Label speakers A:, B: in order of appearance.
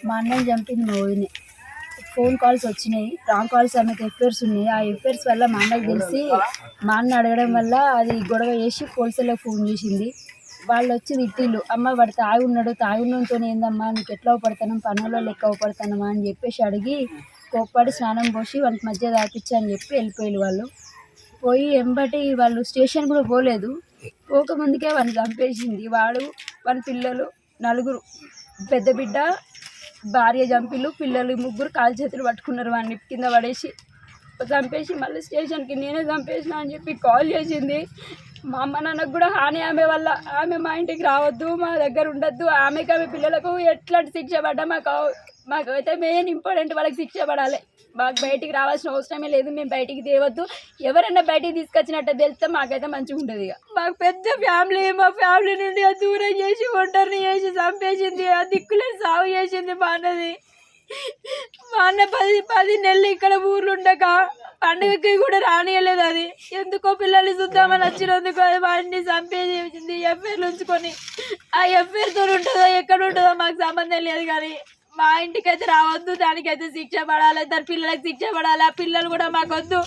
A: మా అన్నని చంపింది మా వదినే. ఫోన్ కాల్స్ వచ్చినాయి, రాంగ్ కాల్స్ ఆమెకు ఎఫ్ఐఆర్స్ ఉన్నాయి. ఆ ఎఫ్ఐఆర్స్ వల్ల మా అన్నకు తెలిసి మా అన్న అడగడం వల్ల అది గొడవ చేసి పోలీసులకు ఫోన్ చేసింది. వాళ్ళు వచ్చి తిట్టిళ్ళు, అమ్మ వాడు తాగున్నతో ఏందమ్మా నీకు ఎట్లా అవపడతాను, పనుల్లో లెక్క అవపడతానమ్మా అని చెప్పేసి అడిగి కోప్పడి స్నానం పోసి వాళ్ళకి మధ్య తాపించి అని చెప్పి వెళ్ళిపోయారు. వాళ్ళు పోయి ఎంబటి వాళ్ళు స్టేషన్ కూడా పోలేదు, పోకముందుకే వాడిని చంపేసింది. వాడు వాని పిల్లలు నలుగురు, పెద్ద బిడ్డ భార్య చంపిళ్ళు, పిల్లలు ముగ్గురు కాలు చేతులు పట్టుకున్నారు. వాడిని కింద పడేసి చంపేసి మళ్ళీ స్టేషన్కి నేనే చంపేసిన అని చెప్పి కాల్ చేసింది. మా అమ్మ నాన్నకు కూడా హాని ఆమె వల్ల. ఆమె మా ఇంటికి రావద్దు, మా దగ్గర ఉండద్దు, ఆమె పిల్లలకు ఎట్లాంటి శిక్ష పడ్డా మాకైతే మెయిన్ ఇంపార్టెంట్ వాళ్ళకి శిక్ష పడాలి. మాకు బయటికి రావాల్సిన అవసరమే లేదు, మేము బయటికి తేవద్దు. ఎవరైనా బయటికి తీసుకొచ్చినట్టు తెలిస్తే మాకైతే మంచిగా ఉంటుంది. ఇక మాకు పెద్ద ఫ్యామిలీ, మా ఫ్యామిలీ నుండి దూరం చేసి ఒంటరిని చేసి చంపేసింది. ఆ దిక్కులేని సాగు చేసింది మా అన్నది. మా అన్న 10 నెలలు ఇక్కడ ఊర్లు ఉండక పండుగకి కూడా రానియలేదు. అది ఎందుకో పిల్లల్ని చూద్దామని వచ్చినందుకు అది వాడిని చంపేసింది. ఎఫ్ఐఆర్లు ఉంచుకొని ఆ ఎఫ్ఐఆర్తో ఉంటుందో ఎక్కడ ఉంటుందో మాకు సంబంధం లేదు, కానీ మా ఇంటికైతే రావద్దు, దానికైతే శిక్ష పడాలి, దాని పిల్లలకి శిక్ష పడాలి. ఆ పిల్లలు కూడా మాకొద్దు.